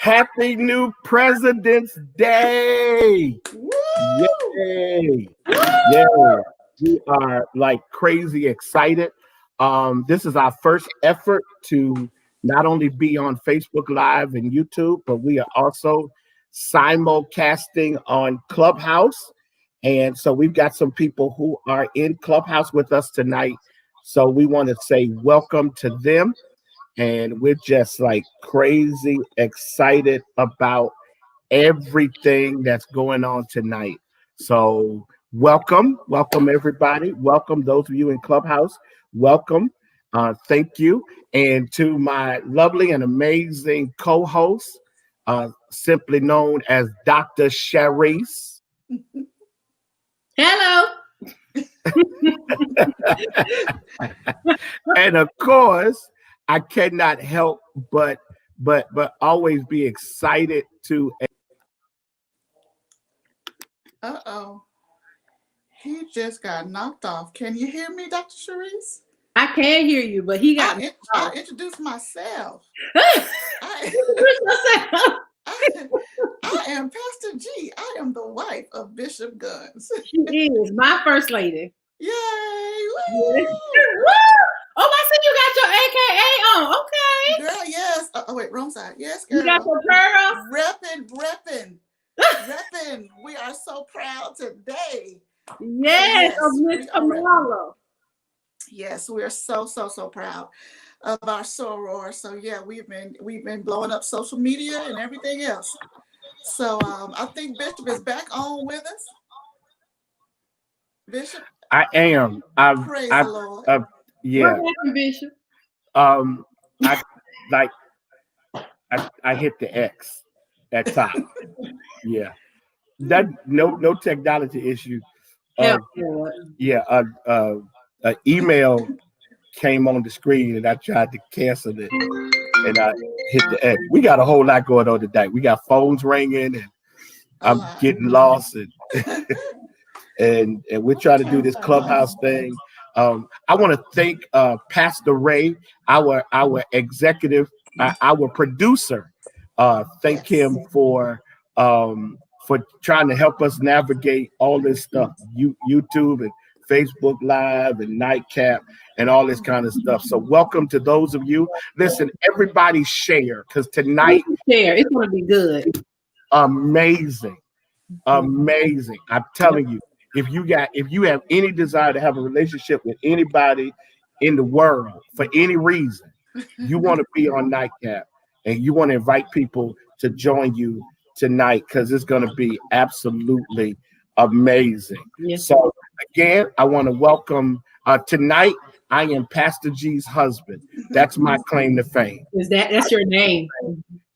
Happy New President's Day! Woo! Yay! Yay! We are like crazy excited. This is our first effort to not only be on Facebook Live and YouTube, but we are also simulcasting on Clubhouse. And so we've got some people who are in Clubhouse with us tonight. So we want to say welcome to them. And we're just like crazy excited about everything that's going on tonight. So welcome everybody. Welcome those of you in Clubhouse. Welcome. Thank you. And to my lovely and amazing co-host, simply known as Dr. Sharice. Hello. And of course, I cannot help but always be excited to. He just got knocked off. Can you hear me, Dr. Sharice? I can hear you, but he got I introduced myself. I am Pastor G. I am the wife of Bishop Guns. She is my first lady. Yay! Woo! Oh, I see you got your AKA on. Okay. Girl, yes. Oh, wait, wrong side. Yes, girl. You got your pearls? Repping. We are so proud today. Yes, of Miss Kamala. Yes, we are so proud of our soror. So yeah, we've been blowing up social media and everything else. So I think Bishop is back on with us. Bishop, I am. Praise the Lord. Yeah. What happened, Bishop? I hit the X at top. Yeah. That no technology issue. An email came on the screen and I tried to cancel it and I hit the X. We got a whole lot going on today. We got phones ringing and I'm getting lost and we're trying to do this Clubhouse thing. I want to thank Pastor Ray, our executive, our producer. Thank him for trying to help us navigate all this stuff, YouTube and Facebook Live and Nightcap and all this kind of stuff. So welcome to those of you. Listen, everybody share because tonight it's going to be good. Amazing. I'm telling you, if you have any desire to have a relationship with anybody in the world for any reason, you want to be on Nightcap and you want to invite people to join you tonight because it's going to be absolutely amazing. Yes. So again, I want to welcome tonight. I am Pastor G's husband. That's my claim to fame. That's your name?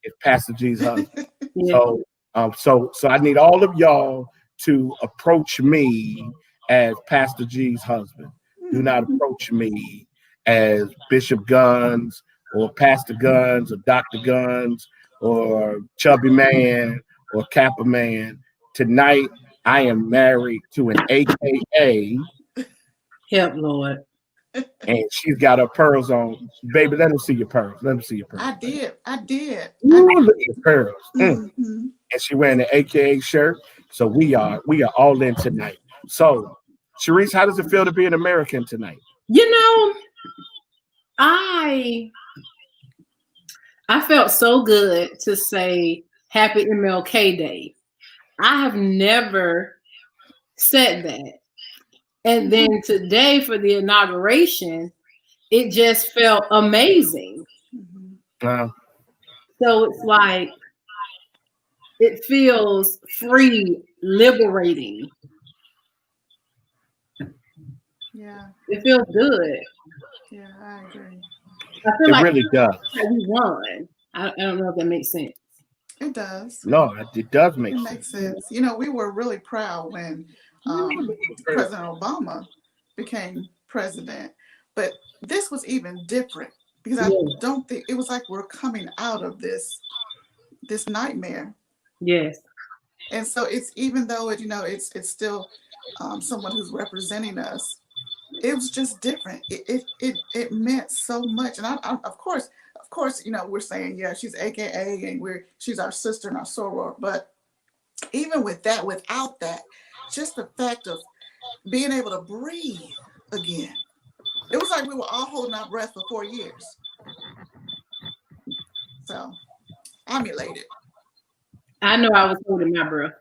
It's Pastor G's husband. Yeah. So I need all of y'all to approach me as Pastor G's husband. Do not approach me as Bishop Guns or Pastor Guns or Dr. Guns or Chubby Man or Kappa Man. Tonight, I am married to an AKA. Help, Lord. And she's got her pearls on. Baby, let me see your pearls. I did. Ooh, look at your pearls. Mm-hmm. And she wearing the AKA shirt. So we are all in tonight. So, Sharice, how does it feel to be an American tonight? You know, I felt so good to say Happy MLK Day. I have never said that. And then today for the inauguration, it just felt amazing. So it's like, it feels free, liberating. Yeah. It feels good. Yeah, I agree. I feel it really does. We won. I don't know if that makes sense. It does. No, it does make sense. It makes sense. You know, we were really proud when President Obama became president, but this was even different because I don't think it was like we're coming out of this nightmare. Yes. And so it's, even though it's still someone who's representing us, it was just different. It meant so much, and I of course of course, we're saying, yeah, she's AKA and she's our sister and our soror. But even with that, without that, just the fact of being able to breathe again. It was like we were all holding our breath for 4 years. So I'm elated. I know I was holding my breath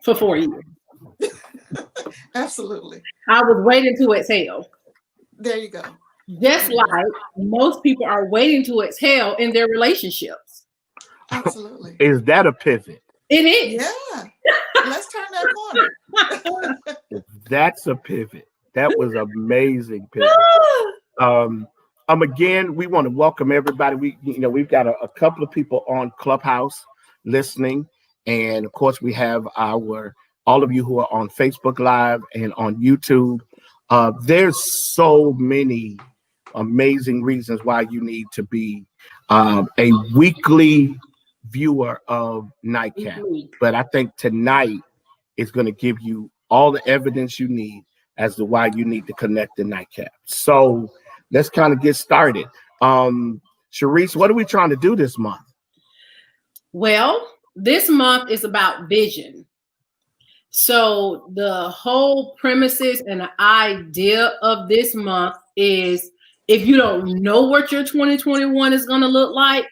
for 4 years. Absolutely. I was waiting to exhale. There you go. Just like most people are waiting to exhale in their relationships. Absolutely. Is that a pivot? It is. Yeah. Let's turn that corner. That's a pivot. That was amazing pivot. Again, we want to welcome everybody. We've got a couple of people on Clubhouse listening, and of course we have all of you who are on Facebook Live and on YouTube. There's so many amazing reasons why you need to be a weekly viewer of Nightcap. But I think tonight is going to give you all the evidence you need as to why you need to connect the Nightcap. So let's kind of get started. Sharice, what are we trying to do this month? Well, this month is about vision. So the whole premises and the idea of this month is, if you don't know what your 2021 is going to look like,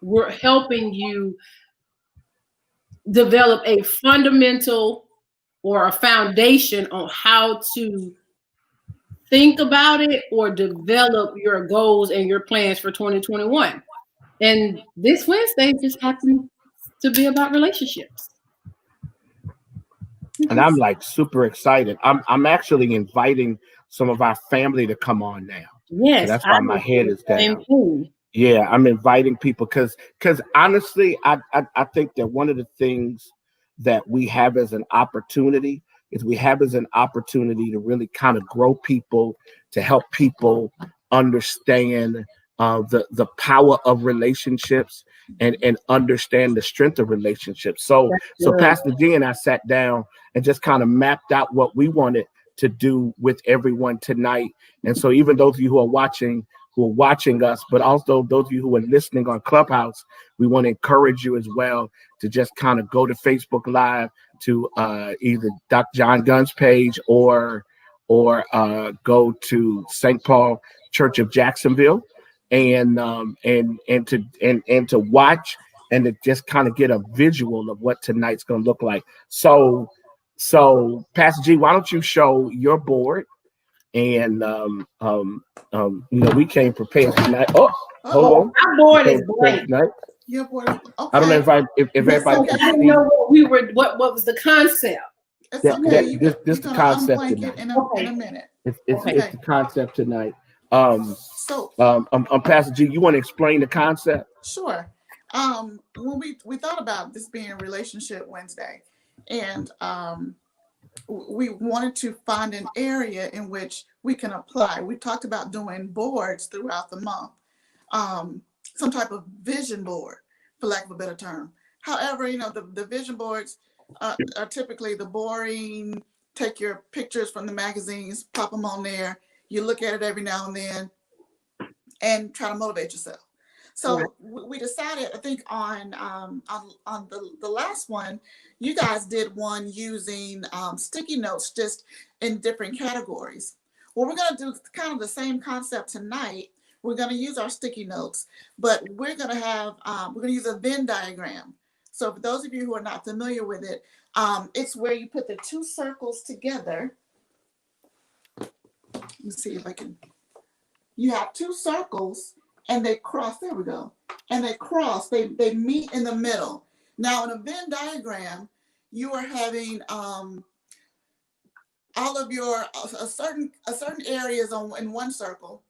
we're helping you develop a fundamental or a foundation on how to think about it or develop your goals and your plans for 2021. And this Wednesday just happened to be about relationships. And I'm like super excited. I'm actually inviting some of our family to come on now. Yes, so that's why my head is down. Yeah, I'm inviting people because honestly, I think that one of the things that we have as an opportunity to really kind of grow people, to help people understand the power of relationships and understand the strength of relationships. So Pastor G and I sat down and just kind of mapped out what we wanted to do with everyone tonight. And so even those of you who are watching us, but also those of you who are listening on Clubhouse, we want to encourage you as well to just kind of go to Facebook Live to either Dr. John Gunn's page or go to St. Paul Church of Jacksonville and to watch and to just kind of get a visual of what tonight's going to look like. So Pastor G, why don't you show your board? And we came prepared tonight. Oh, hold on. Our board is blank. Your board. Okay. I don't know if everybody. Okay. I didn't know what was the concept. It's okay. This the concept tonight. In a minute. It's the concept tonight. Pastor G, you want to explain the concept? Sure. When we thought about this being Relationship Wednesday, and we wanted to find an area in which we can apply. We talked about doing boards throughout the month, some type of vision board, for lack of a better term. However, the vision boards are typically the boring, take your pictures from the magazines, pop them on there. You look at it every now and then and try to motivate yourself. So we decided, I think on the last one, you guys did one using sticky notes just in different categories. Well, we're going to do kind of the same concept tonight. We're going to use our sticky notes, but we're going to use a Venn diagram. So for those of you who are not familiar with it, it's where you put the two circles together. Let me see if I can. You have two circles and they cross. There we go. And they cross. They meet in the middle. Now in a Venn diagram, you are having all of your a certain areas in one circle,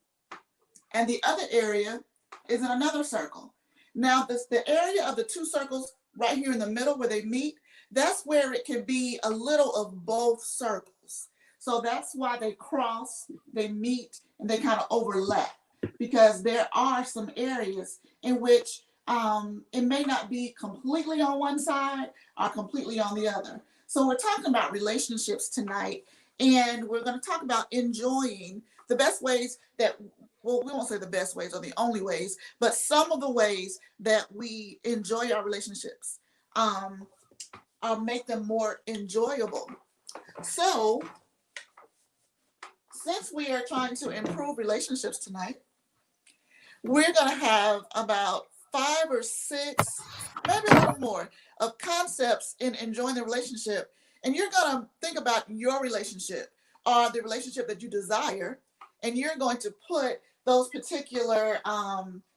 and the other area is in another circle. Now the area of the two circles right here in the middle where they meet, that's where it can be a little of both circles. So that's why they cross, they meet, and they kind of overlap, because there are some areas in which it may not be completely on one side or completely on the other. So we're talking about relationships tonight, and we're going to talk about enjoying the best ways that well, we won't say the best ways or the only ways, but some of the ways that we enjoy our relationships, make them more enjoyable. So, since we are trying to improve relationships tonight, we're going to have about 5 or 6, maybe a little more, of concepts in enjoying the relationship. And you're going to think about your relationship or the relationship that you desire, and you're going to put those particular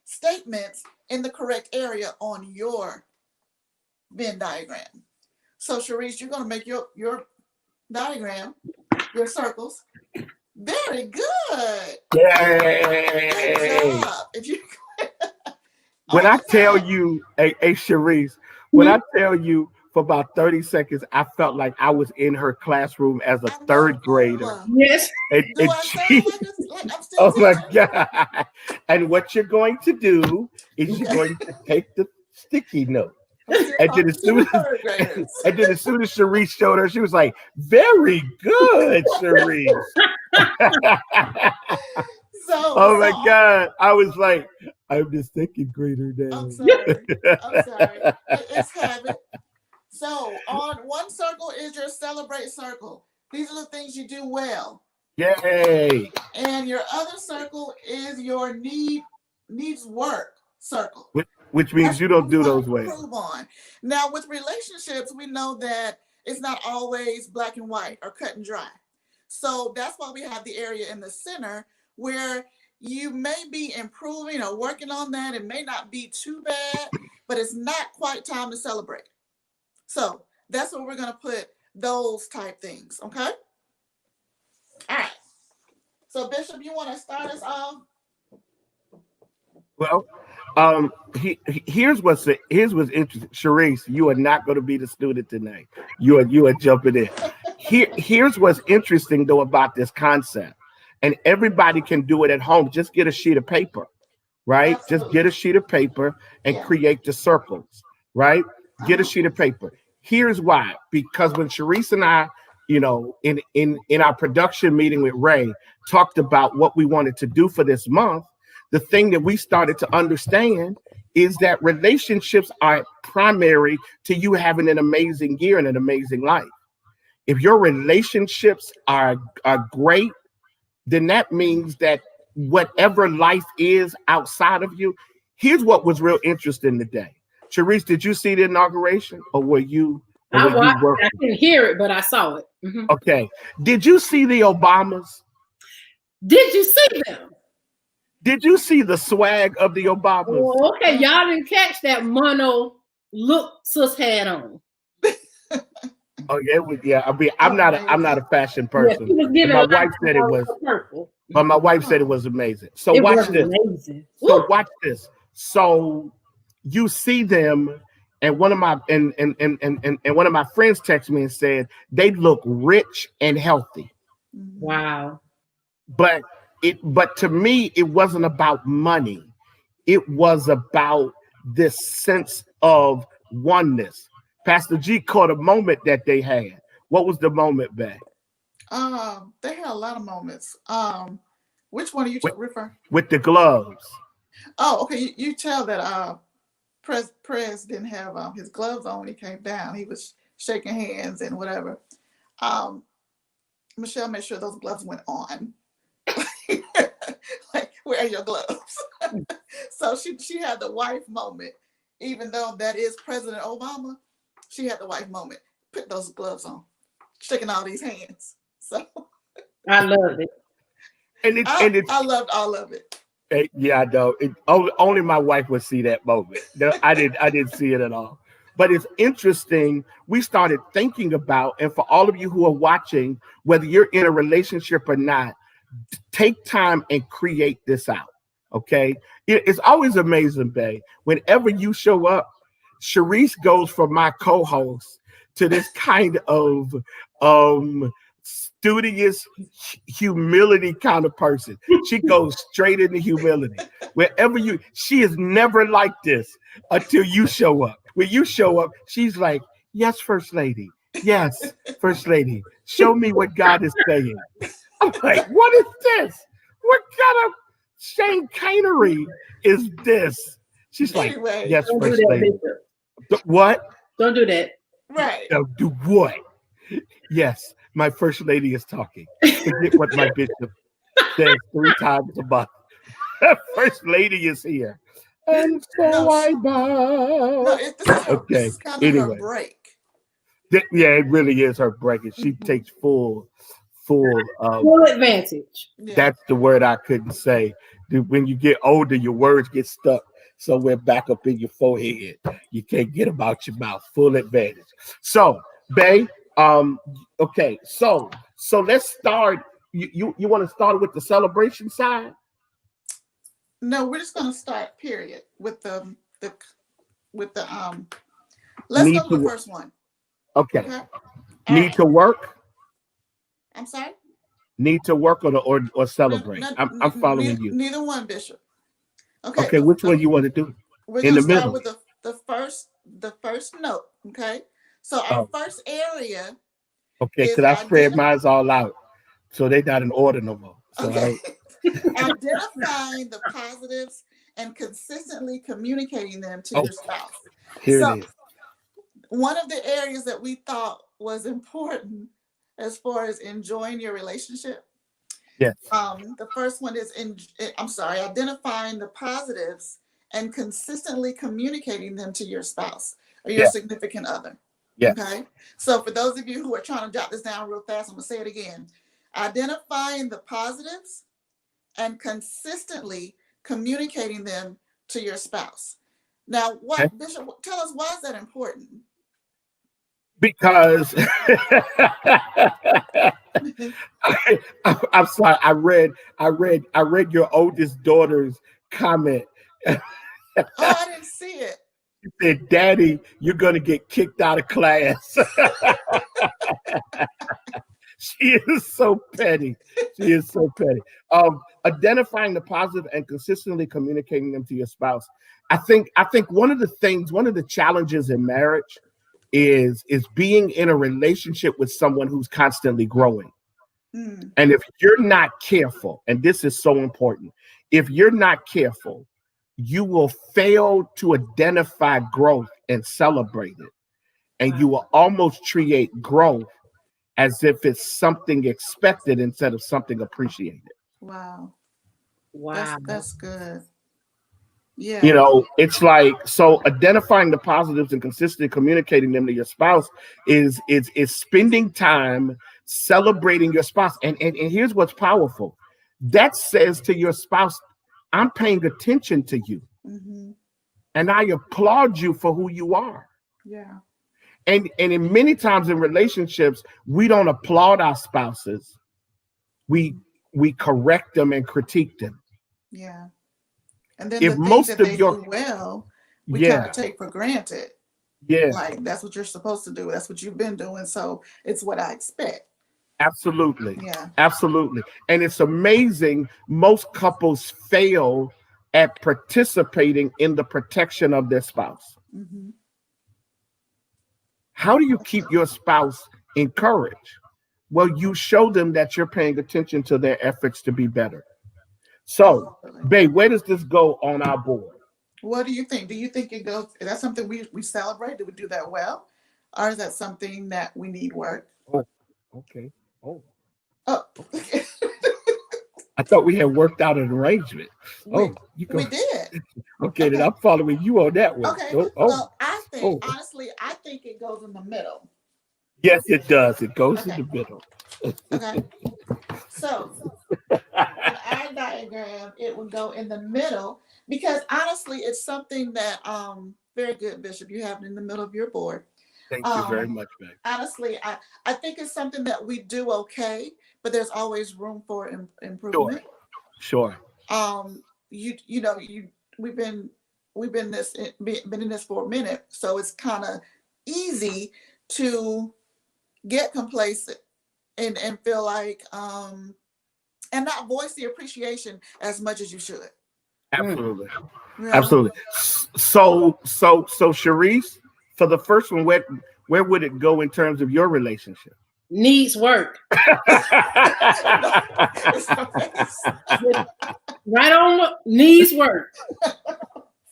statements in the correct area on your Venn diagram. So, Sharice, you're going to make your diagram, your circles. Very good. Yay! Good job. If you When I tell you, hey Sharice, when I tell you for about 30 seconds, I felt like I was in her classroom as a third grader. Yes. And Do I she, sound like I'm still oh my teaching? God. And what you're going to do is you're going to take the sticky note. I'm still And then, talking as to soon the as, third graders. and then as soon as Sharice showed her, she was like, very good, Sharice. Oh my God. I was like, I'm the second grader now. I'm sorry. It's habit. So on one circle is your celebrate circle. These are the things you do well. Yay. And your other circle is your needs work circle. Which means you don't do those ways. On. Now with relationships, we know that it's not always black and white or cut and dry. So that's why we have the area in the center where you may be improving or working on that. It may not be too bad, but it's not quite time to celebrate. So that's where we're going to put those type things. Okay. All right. So Bishop, you want to start us off? Well, here's what's interesting. Sharice, you are not going to be the student tonight. You are jumping in. Here's what's interesting though about this concept, and everybody can do it at home. Just get a sheet of paper, right? Absolutely. Just get a sheet of paper and create the circles, right? Get a sheet of paper. Here's why: because when Sharice and I, in our production meeting with Ray, talked about what we wanted to do for this month. The thing that we started to understand is that relationships are primary to you having an amazing year and an amazing life. If your relationships are great, then that means that whatever life is outside of you, here's what was real interesting today. Sharice, did you see the inauguration or were you? I watched it. I didn't hear it, but I saw it. Mm-hmm. Okay. Did you see the Obamas? Did you see them? Did you see the swag of the Obamas? Oh, okay, y'all didn't catch that mono look sis had on. Oh yeah, I mean, I'm not a fashion person. Yeah, my wife said it was purple. But my wife said it was amazing. So watch this. Amazing. So watch this. So you see them, and one of my and one of my friends texted me and said they look rich and healthy. Wow. But to me, it wasn't about money. It was about this sense of oneness. Pastor G caught a moment that they had. What was the moment, Bay? They had a lot of moments. Which one are you referring? With the gloves. Oh, okay. You tell that Prez didn't have his gloves on when he came down. He was shaking hands and whatever. Michelle made sure those gloves went on. Like, where are your gloves? So she had the wife moment, even though that is President Obama. She had the wife moment. Put those gloves on, shaking all these hands. So I loved it. I loved all of it. Yeah, I know. Only my wife would see that moment. I didn't see it at all. But it's interesting. We started thinking about, and for all of you who are watching, whether you're in a relationship or not, take time and create this out. Okay, it's always amazing, Bay. Whenever you show up, Sharice goes from my co-host to this kind of studious humility kind of person. She goes straight into humility. She is never like this until you show up. When you show up, she's like, yes, First Lady. Yes, First Lady. Show me what God is saying. I'm like, what is this? What kind of Shane Canery is this. She's like, Anyway. yes, Don't do First that, Lady. Bishop. What? Don't do that. Right. Do what? Yes, my First Lady is talking. Forget what my bishop says 3 times a month. First Lady is here. And so No, I bow. No, this is Okay, this is kind of anyway. her break. Yeah, it really is her break. And she takes full Full advantage. Yeah. that's the word I couldn't say. When you get older, your words get stuck somewhere back up in your forehead. You can't get them out your mouth. Full advantage. So, Bay, okay, so let's start. You want to start with the celebration side? No, we're just gonna start, period, with the let's Need go to the to- first one. Okay. Okay. All Need right. to work? I'm sorry? Need to work or celebrate? No, I'm following you. Neither one, Bishop. Okay. Okay, which one you want to do? We're in gonna the start middle? with the first note. Okay. So our first area. Okay, Is because I spread identi- mine all out. So they not in order no more. So Okay. Identifying the positives and consistently communicating them to your spouse. here So- it is. One of the areas that we thought was important as far as enjoying your relationship. Yes. The first one is identifying the positives and consistently communicating them to your spouse or your Yeah. significant other. Yes. Okay. So for those of you who are trying to jot this down real fast, I'm gonna say it again. Identifying the positives and consistently communicating them to your spouse. Now, Okay. Bishop, tell us, why is that important? Because I'm sorry, I read your oldest daughter's comment. Oh, I didn't see it. She said, Daddy, you're gonna get kicked out of class. She is so petty. She is so petty. Identifying the positive and consistently communicating them to your spouse. I think one of the challenges in marriage is being in a relationship with someone who's constantly growing. Mm, And if you're not careful, and this is so important, if you're not careful, you will fail to identify growth and celebrate it. And you will almost treat growth as if it's something expected instead of something appreciated. wow. Wow. That's good. Yeah. You know, it's like, so identifying the positives and consistently communicating them to your spouse is spending time celebrating your spouse. And here's what's powerful. That says to your spouse, I'm paying attention to you Mm-hmm. and I applaud you for who you are. Yeah. And in many times in relationships, we don't applaud our spouses. We correct them and critique them. Yeah. And then If the things most that of they your- do well, we Yeah. kind of take for granted. Yeah, Like, that's what you're supposed to do. That's what you've been doing. So it's what I expect. absolutely. Yeah. Absolutely. And it's amazing. Most couples fail at participating in the protection of their spouse. Mm-hmm. How do you keep your spouse encouraged? Well, you show them that you're paying attention to their efforts to be better. So, babe, where does this go on our board? What do you think? Do you think it goes? Is that something we celebrate? Do we do that well? Or is that something that we need work? Okay. Oh, Oh, I thought we had worked out an arrangement. Oh, you go. we did. Okay, then I'm following you on that one. Okay. Oh, Well, I think, Oh. honestly, I think it goes in the middle. yes, it does. It goes Okay. in the middle. Okay. So, in our diagram, it would go in the middle because honestly, it's something that, very good, Bishop, you have it in the middle of your board. Thank you very much, babe. Honestly, I think it's something that we do okay, but there's always room for improvement. Sure. We've been in this for a minute, so it's kind of easy to get complacent and feel like and not voice the appreciation as much as you should. Absolutely. You know? Absolutely. So Sharice, for the first one, where would it go in terms of your relationship? needs work. Right on, needs work.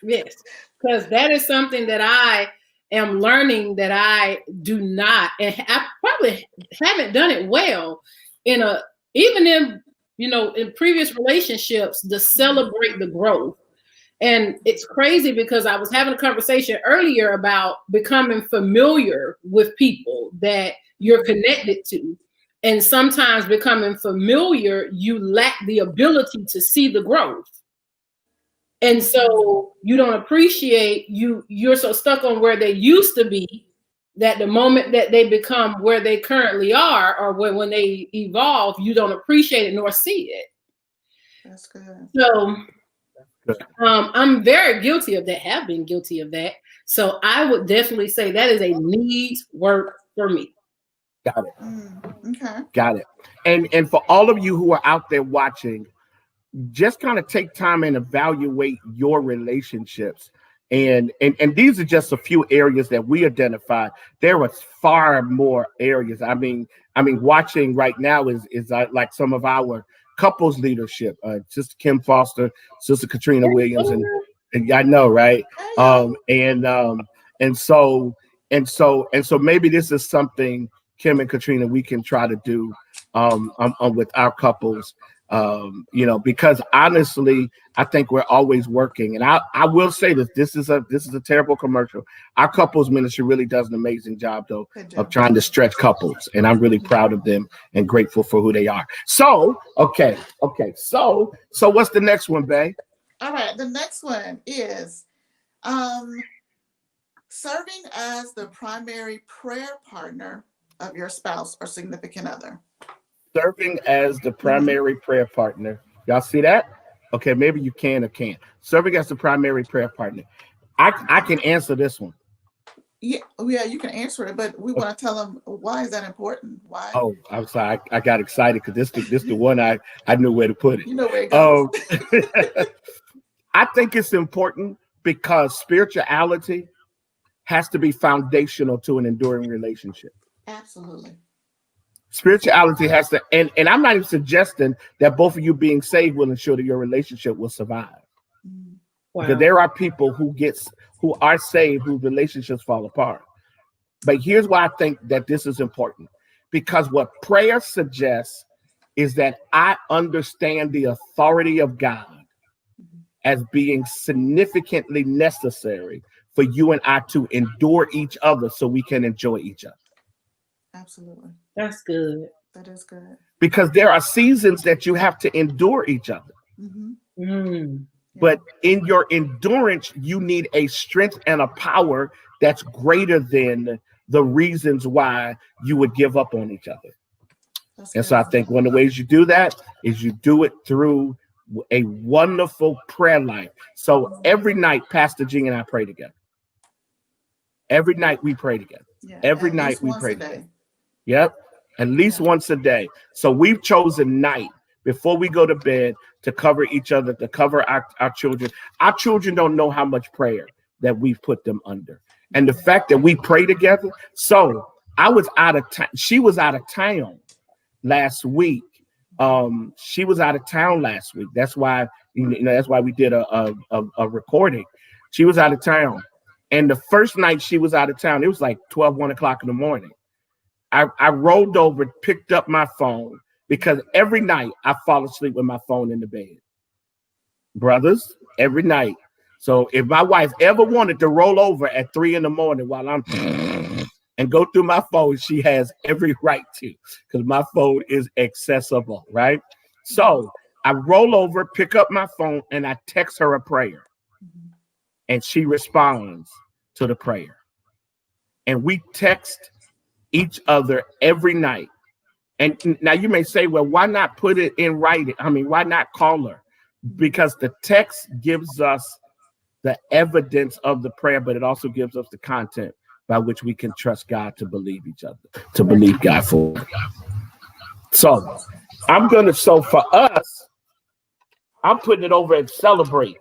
Yes, because that is something that I am learning that I do not, and I probably haven't done it well even in in previous relationships, to celebrate the growth. And it's crazy because I was having a conversation earlier about becoming familiar with people that you're connected to. And sometimes becoming familiar, you lack the ability to see the growth. And so you don't appreciate, you're so stuck on where they used to be, that the moment that they become where they currently are, or when they evolve, you don't appreciate it nor see it. That's good. So I'm very guilty of that, have been guilty of that. So I would definitely say that is a needs work for me. Got it. Okay. Got it. And for all of you who are out there watching, just kind of take time and evaluate your relationships. And these are just a few areas that we identified. There was far more areas. I mean, watching right now is like some of our couples leadership, Sister Kim Foster, Sister Katrina Williams, and I know, right? And so maybe this is something, Kim and Katrina, we can try to do with our couples, because honestly, I think we're always working. And I will say this is a terrible commercial. Our couples ministry really does an amazing job, though, of trying to stretch couples. And I'm really proud of them and grateful for who they are. So, okay. So what's the next one, Bae? All right. The next one is serving as the primary prayer partner of your spouse or significant other. Serving as the primary prayer partner. Y'all see that? Okay, maybe you can or can't. Serving as the primary prayer partner. I can answer this one. Yeah, you can answer it, but we want to tell them, why is that important? Why? Oh, I'm sorry. I got excited because this the one I knew where to put it. You know where it goes. I think it's important because spirituality has to be foundational to an enduring relationship. Absolutely. Spirituality has to, and I'm not even suggesting that both of you being saved will ensure that your relationship will survive. Wow. Because there are people who are saved whose relationships fall apart. But here's why I think that this is important. Because what prayer suggests is that I understand the authority of God as being significantly necessary for you and I to endure each other so we can enjoy each other. Absolutely. That's good. That is good. Because there are seasons that you have to endure each other. But in your endurance, you need a strength and a power that's greater than the reasons why you would give up on each other. And so I think one of the ways you do that is you do it through a wonderful prayer life. So every night, Pastor G and I pray together. Every night we pray together. Every night we pray together. Yep. At least once a day. So we've chosen night before we go to bed to cover each other, to cover our children. Our children don't know how much prayer that we've put them under. And the fact that we pray together. So I was out of town. She was out of town last week. She was out of town last week. That's why, that's why we did a recording. She was out of town. And the first night she was out of town, it was like 1 o'clock in the morning. I rolled over, picked up my phone, because every night I fall asleep with my phone in the bed. Brothers, every night. So if my wife ever wanted to roll over at 3 a.m. while I'm and go through my phone, she has every right to, because my phone is accessible, right? So I roll over, pick up my phone, and I text her a prayer. And she responds to the prayer. And we text each other every night. And now you may say, well, why not put it in writing? I mean, why not call her? Because the text gives us the evidence of the prayer, but it also gives us the content by which we can trust God to believe each other, to believe God for it. So so for us, I'm putting it over and celebrate.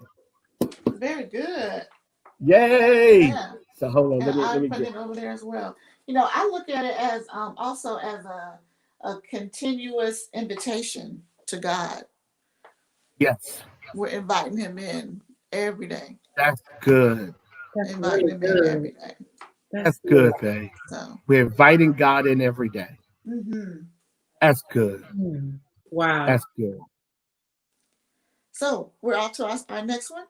Very good. Yay. Yeah. So hold on, let me put get it over there as well. I look at it as also as a continuous invitation to God. Yes, We're inviting him in every day. that's good. That's Inviting really him in good. every day. That's That's good, babe. So We're inviting God in every day. hmm That's good. Wow. That's good. so we're off to our next one.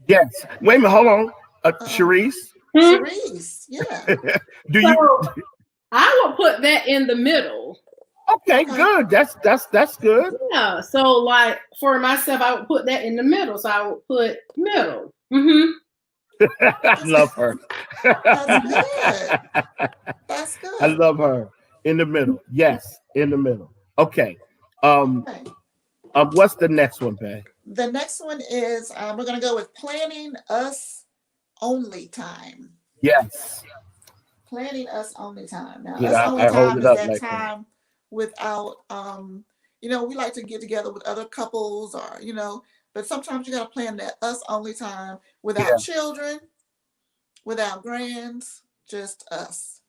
Yes. Wait a minute. Hold on. Uh-oh. Sharice, Cerise, yeah. do you? So I will put that in the middle. Okay, Okay. good. That's good. Yeah. So like for myself, I would put that in the middle. So I would put middle. Mm-hmm. I love her. That's good. That's I good. love her. In the middle. Yes, in the middle. Okay. Um, Okay. what's the next one, babe? The next one is we're going to go with planning us only time. Yes. Planning us only time. Now, us Yeah, only I hold time it is up that like that. time without, we like to get together with other couples or, but sometimes you got to plan that us only time without Yeah. children, without grands, just us.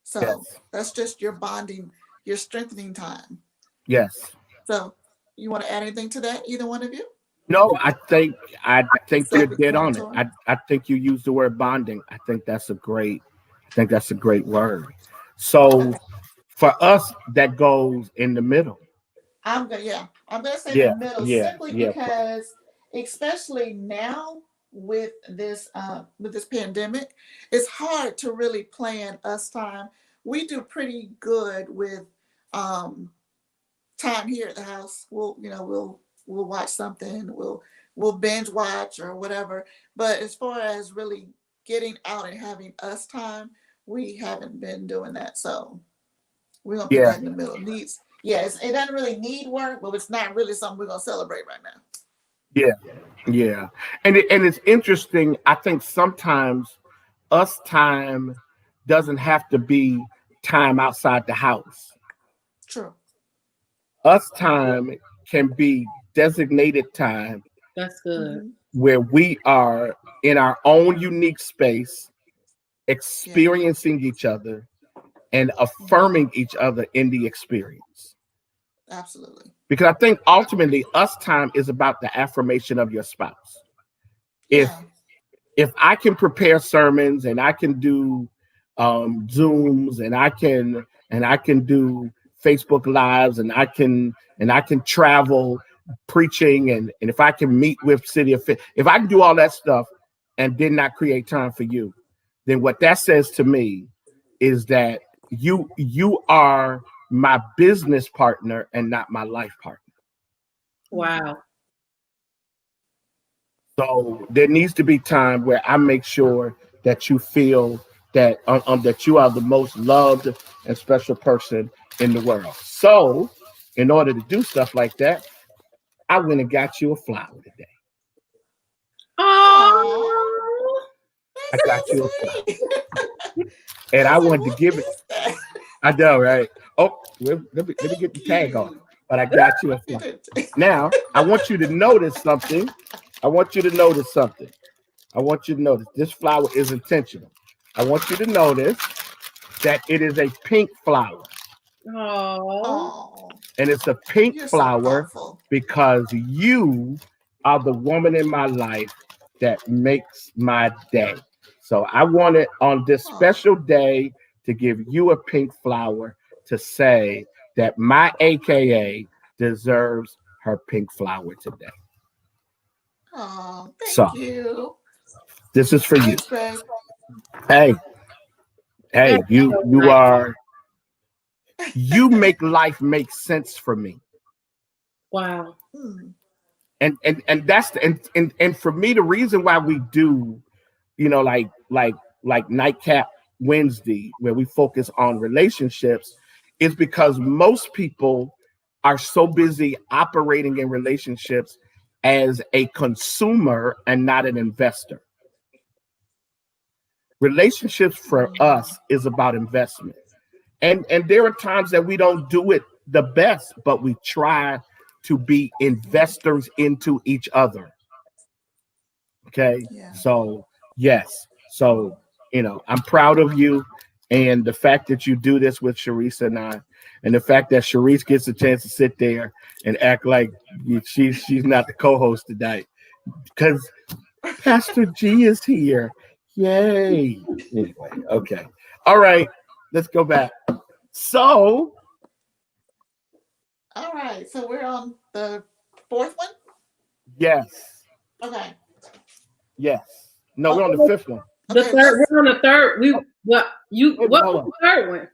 So Yes. that's just your bonding, your strengthening time. Yes. So you want to add anything to that, either one of you? No, I think you're dead on it. Self-explanatory. I think you used the word bonding. I think that's a great word. So Okay. for us, that goes in the middle. I'm gonna say the Yeah, middle yeah, simply yeah, because, especially now with this pandemic, it's hard to really plan us time. We do pretty good with um, time here at the house. We'll watch something. We'll binge watch or whatever. But as far as really getting out and having us time, we haven't been doing that. So we're gonna put yeah, that in the middle. Needs, yes, it doesn't really need work, but it's not really something we're gonna celebrate right now. yeah, yeah. And it's interesting. I think sometimes us time doesn't have to be time outside the house. True. Us time can be designated time That's good. Mm-hmm. where we are in our own unique space, Yeah. experiencing each other and Mm-hmm. affirming each other in the experience. Absolutely. Because I think ultimately us time is about the affirmation of your spouse. If Yeah. if I can prepare sermons and I can do Zooms and I can do Facebook lives and I can travel preaching and if I can meet with if I can do all that stuff and did not create time for you, then what that says to me is that you are my business partner and not my life partner. Wow. So there needs to be time where I make sure that you feel that you are the most loved and special person in the world. So, in order to do stuff like that, I went and got you a flower today. Oh, Oh. I that's got you a so flower, sweet. and I I was like, wanted to what give it. is that? I know, right? Oh, let me get the Thank tag on, you. but I got you a You flower. did. Now, I want you to notice something. I want you to notice something. I want you to notice this flower is intentional. I want you to notice that it is a pink flower. Oh. Oh, And it's a pink you're so flower thoughtful. because you are the woman in my life that makes my day. So I wanted on this Oh, special day to give you a pink flower to say that my AKA deserves her pink flower today. oh, So thank you. this is for you. Thanks, babe. Hey, hey, That's you so you nice. are you make life make sense for me. Wow. Hmm. And that's and for me the reason why we do like nightcap Wednesday where we focus on relationships is because most people are so busy operating in relationships as a consumer and not an investor. Relationships for us is about investment, and there are times that we don't do it the best, but we try to be investors into each other. Okay. Yeah. So, yes. So, I'm proud of you. And the fact that you do this with Sharice and I, and the fact that Sharice gets a chance to sit there and act like she's not the co-host tonight, because Pastor G is here. Yay. Anyway, okay. All right, let's go back. So, All right. So we're on the fourth one. yes. Okay. Yes. No, we're on the fifth one. The Okay, third, we're on the third. What hold was the third one?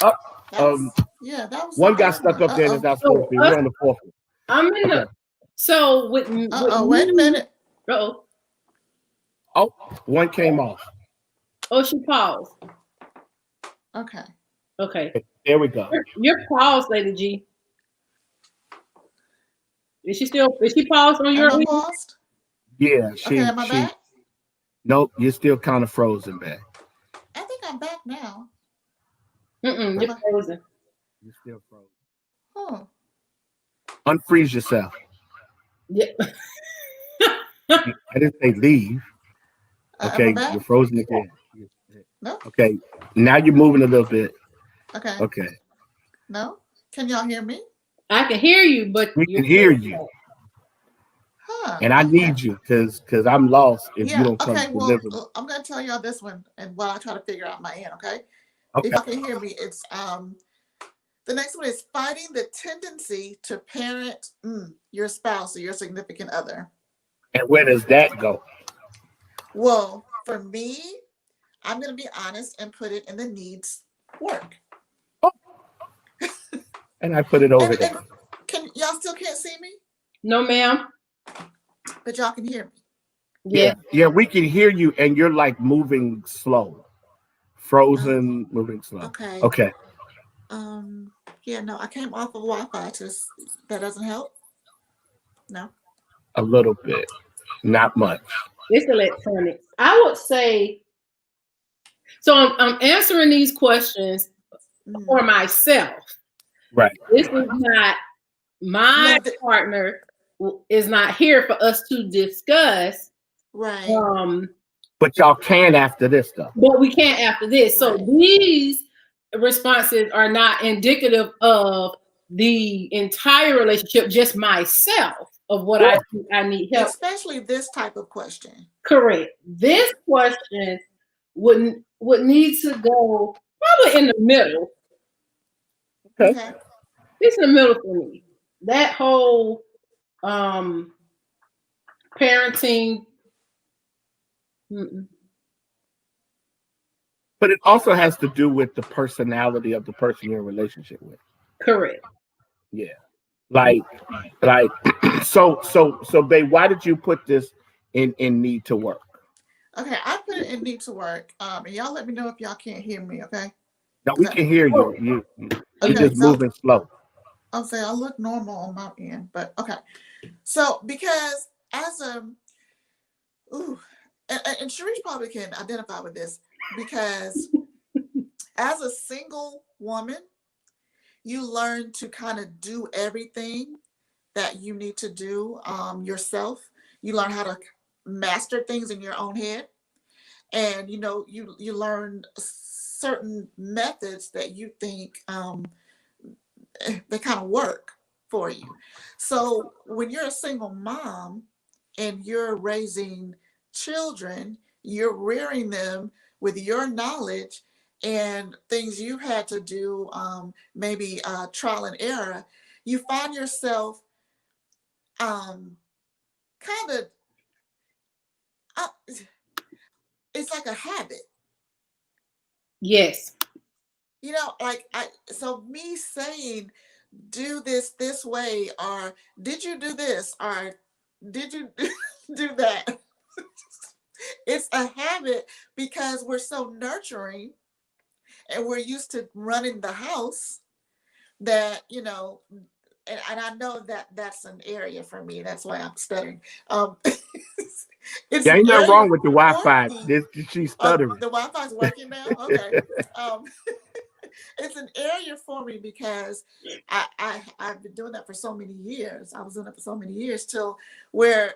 That was One the got third stuck one. up there and it's not supposed to be. We're on the fourth one. I'm in the Okay. so with Wait a minute. Oh, One came off. she paused. Okay. Okay. There we go. You're paused, Lady G. Is she paused on your Am I end? paused? Yeah, Okay, am I back? Nope, you're still kind of frozen back. I think I'm back now. You're frozen. You're still frozen. Oh. Unfreeze yourself. Yeah. I didn't say leave. Am I Okay, back? you're frozen again. No. Okay, now you're moving a little bit. Okay. Okay, No. Can y'all hear me? I can hear you, but we can hear you, Huh. and I need you because I'm lost if Yeah. you don't come Okay. deliver. Well, I'm gonna tell y'all this one, and while I try to figure out my end. Okay. Okay, If y'all can hear me, it's the next one is fighting the tendency to parent your spouse or your significant other. and where does that go? Well, for me, I'm going to be honest and put it in the needs work. And I put it over there. Can y'all still can't see me, no, ma'am. but y'all can hear me. Yeah. We can hear you, and you're like moving slow, frozen, moving slow. Okay. Yeah, no, I came off of Wi-Fi. Just that doesn't help. No. A little bit, not much. It's electronics. I would say. So I'm answering these questions for myself. Right. This is not my partner is not here for us to discuss. Right. But y'all can after this stuff. But we can't after this. So these responses are not indicative of the entire relationship, just myself of what I need help. Especially this type of question. Correct. This question would need to go probably in the middle. Okay. It's in the middle for me. That whole parenting. But it also has to do with the personality of the person you're in a relationship with. Correct. Yeah. Like so babe, why did you put this in need to work? Okay, I put it in need to work. And y'all let me know if y'all can't hear me, okay? No, we can hear you. You're just moving slow. I'll say I look normal on my end, but okay. So because as and Sharice probably can identify with this, because as a single woman, you learn to kind of do everything that you need to do yourself. You learn how to master things in your own head, and you learn certain methods that you think they kind of work for you. So when you're a single mom and you're raising children, you're rearing them with your knowledge and things you've had to do, maybe trial and error, you find yourself kind of, it's like a habit. Yes. So me saying, do this way, or did you do this, or did you do that? It's a habit because we're so nurturing and we're used to running the house that, and I know that that's an area for me. That's why I'm stuttering. There ain't nothing wrong with the Wi-Fi. She's stuttering. The Wi-Fi's working now? Okay. It's an area for me because I've been doing that for so many years. I was doing it for so many years till where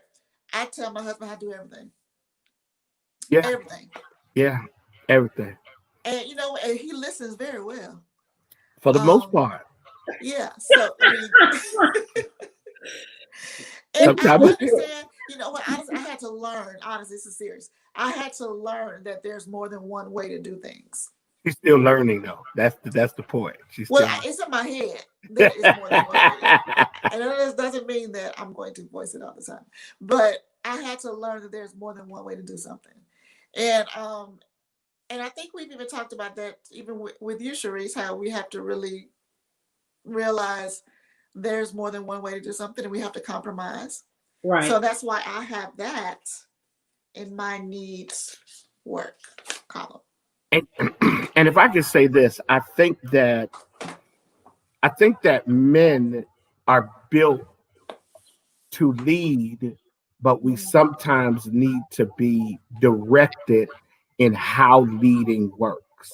I tell my husband how to do everything. Yeah. Everything. Yeah. Everything. And you know, and he listens very well. For the most part. Yeah. So I mean, and Sometimes- I understand, you know what, honestly, I had to learn, honestly, this is serious. I had to learn that there's more than one way to do things. She's still learning though. That's the point. She's Well, still it's in my head that it's more than one way. And that doesn't mean that I'm going to voice it all the time. But I had to learn that there's more than one way to do something. And I think we've even talked about that even with you, Sharice, how we have to really realize there's more than one way to do something and we have to compromise. Right. So that's why I have that in my needs work column. And if I could say this, I think that men are built to lead, but we sometimes need to be directed in how leading works.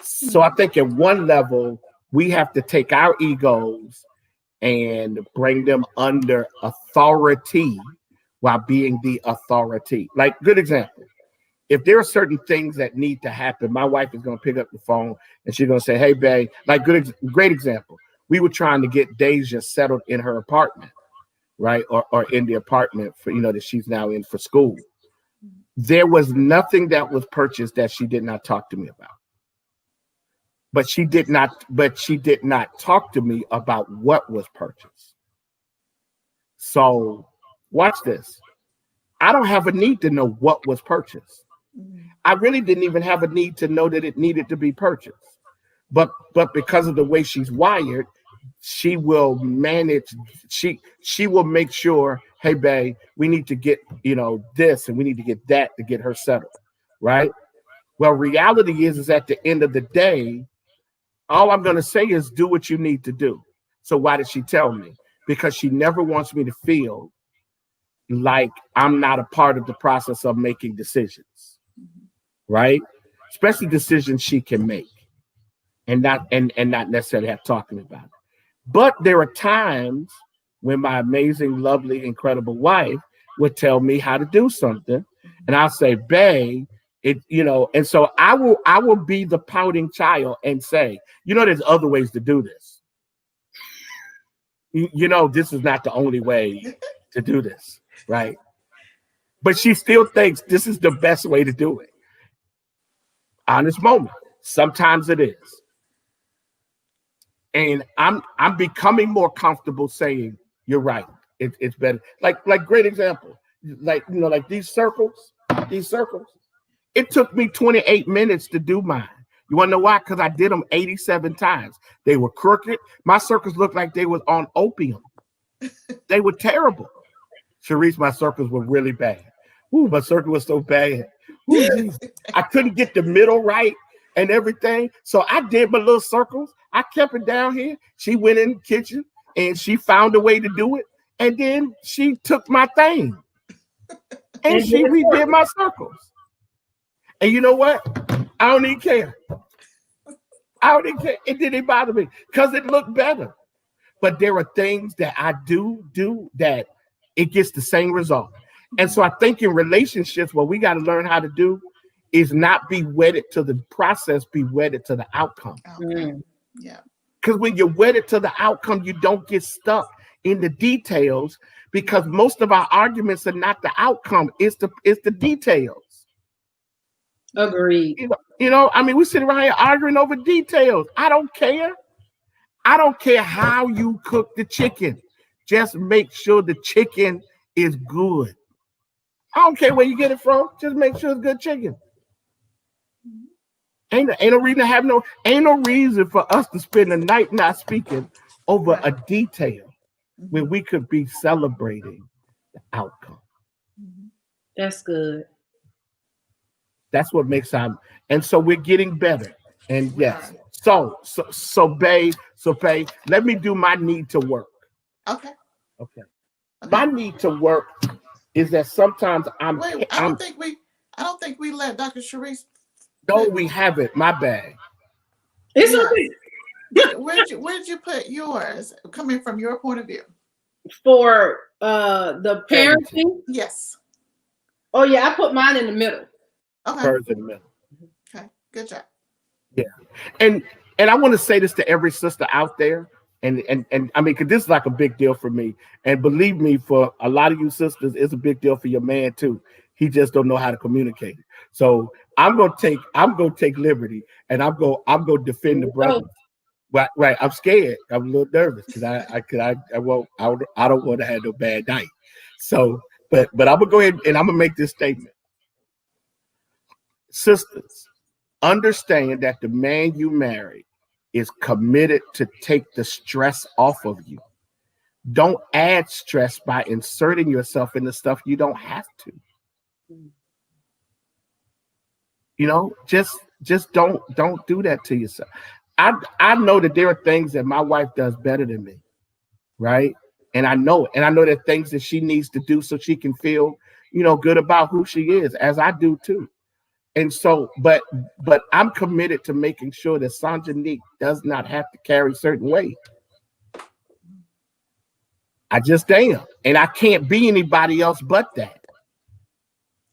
So I think at one level, we have to take our egos and bring them under authority while being the authority. Like, good example. If there are certain things that need to happen, my wife is going to pick up the phone and she's going to say, hey, babe, like great example. We were trying to get Deja settled in her apartment, right? Or in the apartment for, that she's now in for school. There was nothing that was purchased that she did not talk to me about. But she did not talk to me about what was purchased. So watch this. I don't have a need to know what was purchased. I really didn't even have a need to know that it needed to be purchased. But because of the way she's wired, she will manage, she will make sure, hey, babe, we need to get, this and we need to get that to get her settled, right? Well, reality is at the end of the day, all I'm going to say is do what you need to do. So why did she tell me? Because she never wants me to feel like I'm not a part of the process of making decisions, right? Especially decisions she can make and not necessarily have to talk to me about it. But there are times when my amazing, lovely, incredible wife would tell me how to do something. And I'll say, babe, and so I will be the pouting child and say, there's other ways to do this. This is not the only way to do this, right? But she still thinks this is the best way to do it. Honest moment. Sometimes it is. And I'm becoming more comfortable saying, you're right. It's better. Like great example. Like these circles. It took me 28 minutes to do mine. You want to know why? Because I did them 87 times. They were crooked. My circles looked like they was on opium. They were terrible. Sharice, my circles were really bad. Ooh, my circle was so bad. Ooh, I couldn't get the middle right and everything. So I did my little circles. I kept it down here. She went in the kitchen and she found a way to do it. And then she took my thing. And she redid my circles. And you know what? I don't even care. It didn't bother me because it looked better. But there are things that I do that it gets the same result. And so I think in relationships, what we got to learn how to do is not be wedded to the process, be wedded to the outcome. Yeah. Because when you're wedded to the outcome, you don't get stuck in the details because most of our arguments are not the outcome, it's the details. Agreed. We sit around here arguing over details. I don't care. I don't care how you cook the chicken. Just make sure the chicken is good. I don't care where you get it from. Just make sure it's good chicken. Ain't no reason for us to spend the night not speaking over a detail when we could be celebrating the outcome. That's good. That's what makes and so we're getting better. And yes, so babe, let me do my need to work. Okay. My need to work is that sometimes I don't think we let Dr. Sharice. No, we haven't. My bad. It's okay. Where'd you put yours? Coming from your point of view. For the parenting? Yes. Oh yeah, I put mine in the middle. Okay. Hers in the middle. Okay. Good job. And I want to say this to every sister out there. And I mean, because this is like a big deal for me. And believe me, for a lot of you sisters, it's a big deal for your man too. He just don't know how to communicate. So I'm gonna take liberty, and I'm gonna defend the brother. Right. I'm scared. I'm a little nervous because I don't want to have no bad night. So, but I'm gonna go ahead and I'm gonna make this statement. Sisters, understand that the man you marry is committed to take the stress off of you. Don't add stress by inserting yourself into stuff you don't have to. You know, just don't do that to yourself. I know that there are things that my wife does better than me, right? And I know there are things that she needs to do so she can feel, good about who she is, as I do too. And so, but I'm committed to making sure that Sanjanique does not have to carry certain weight. I just am. And I can't be anybody else but that.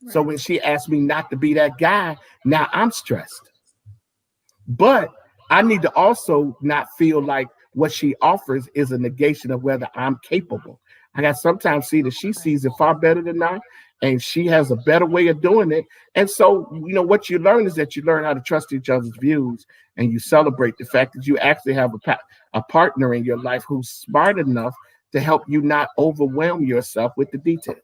Right. So when she asked me not to be that guy, now I'm stressed. But I need to also not feel like what she offers is a negation of whether I'm capable. I got sometimes see that she sees it far better than I, and she has a better way of doing it. And so, what you learn is that you learn how to trust each other's views, and you celebrate the fact that you actually have a partner in your life who's smart enough to help you not overwhelm yourself with the details.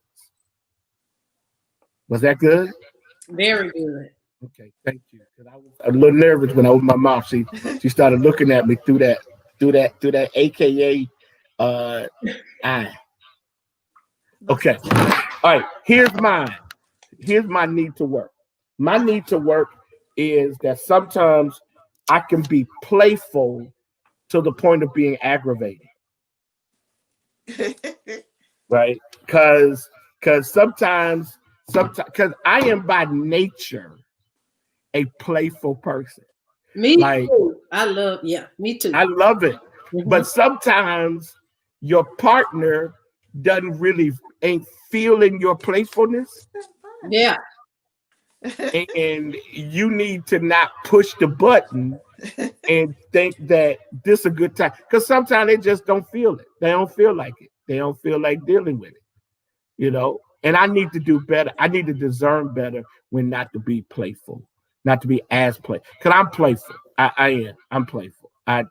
Was that good? Very good. Okay, thank you. Because I was a little nervous when I opened my mouth. She started looking at me through that AKA eye. Okay. All right. Here's my need to work. My need to work is that sometimes I can be playful to the point of being aggravated. Right? Because sometimes because I am by nature a playful person. Me too. Me too. I love it. Mm-hmm. But sometimes your partner ain't feeling your playfulness. Yeah. And you need to not push the button and think that this is a good time. Because sometimes they just don't feel it. They don't feel like it. They don't feel like dealing with it. And I need to do better. I need to discern better when not to be playful, not to be as playful. Because I'm playful. I am. I'm playful. I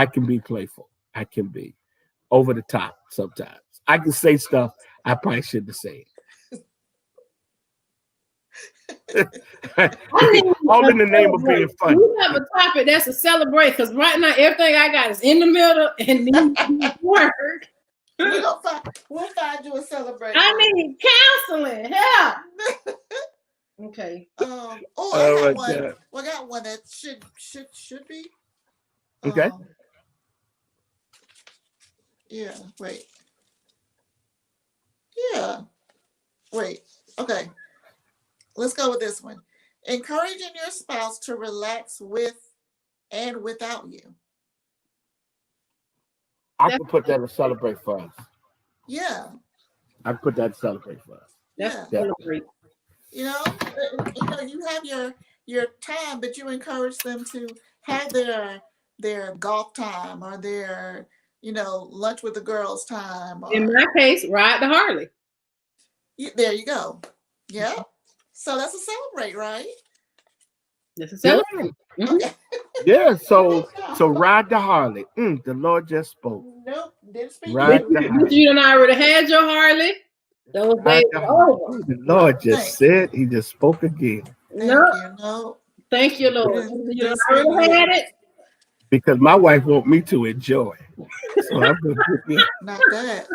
can be playful. I can be over the top sometimes. I can say stuff I probably shouldn't have said. All in the name of being funny. You have a topic that's a celebrate, because right now everything I got is in the middle and needs work. We'll find you a celebration. I need counseling. Help. Okay. I got one that should be. Okay. Yeah. Wait. Yeah. Wait. Okay. Let's go with this one. Encouraging your spouse to relax with and without you. I can put that to celebrate for us. Yeah. I can put that to celebrate for us. That's celebrate. You have your time, but you encourage them to have their golf time or their lunch with the girls time. In my case, ride the Harley. There you go. Yeah. So that's a celebrate, right? That's a celebrate. Yeah. Mm-hmm. Yeah. So ride the Harley. The Lord just spoke. Nope. Didn't speak. Ride the Harley. You and I already had your Harley. Those days are over. The Lord just said. He just spoke again. Thank you, Lord. You already had it. Because my wife want me to enjoy. So I'm gonna not that.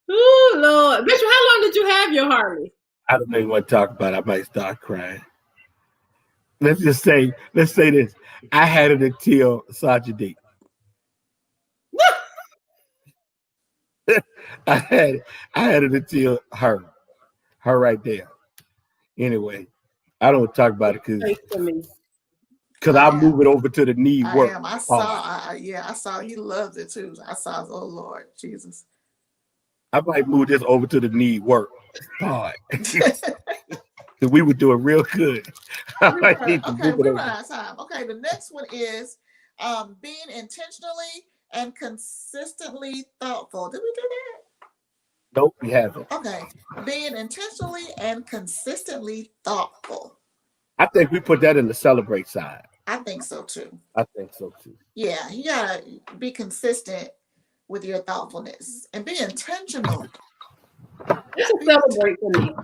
Oh Lord, Bishop, how long did you have your Harley? I don't even want to talk about it. I might start crying. Let's say this. I had it until Sanjanique. I had it until her right there. Anyway, I don't talk about it because I'll move it over to the knee work. I saw he loves it too. I saw, oh Lord Jesus. I might move this over to the knee work part. We would do it real good. I We might run, need to okay, move it we over. run out of time. Okay, the next one is being intentionally and consistently thoughtful. Did we do that? Nope, we haven't. Okay, being intentionally and consistently thoughtful. I think we put that in the celebrate side. I think so too. I think so too. Yeah, you gotta be consistent with your thoughtfulness and be intentional. It's a celebrate for me.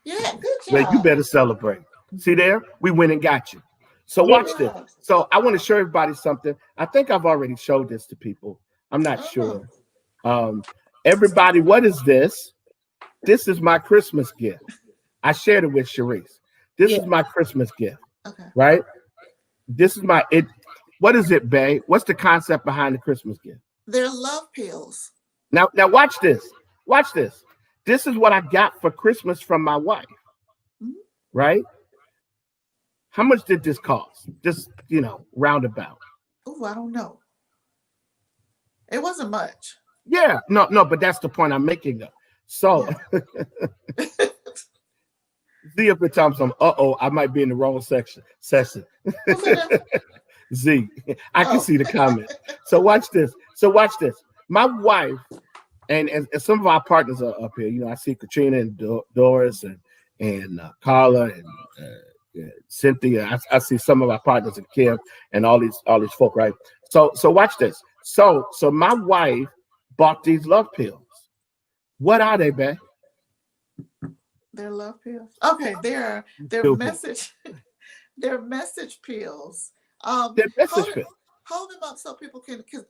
Yeah, good Well, you job. better celebrate. See there? We went and got you. So watch this. Yeah. So I want to show everybody something. I think I've already showed this to people. I'm not sure. Everybody, what is this? This is my Christmas gift. I shared it with Sharice. This is my Christmas gift, Okay. right? This is it. What is it, Bae? What's the concept behind the Christmas gift? They're love pills. Now watch this. Watch this. This is what I got for Christmas from my wife, right? How much did this cost? Just, roundabout. Oh, I don't know. It wasn't much. Yeah, no, but that's the point I'm making though. So Z up at times I might be in the wrong session. Z. I can see the comment. So watch this. My wife and some of our partners are up here. I see Katrina and Doris and Carla and Cynthia. I see some of our partners and Kim and all these folk, right? So watch this. So my wife bought these love pills. What are they, babe? They're love pills. Okay, they're message. They're message pills. They're message pills. Hold them up so people can, because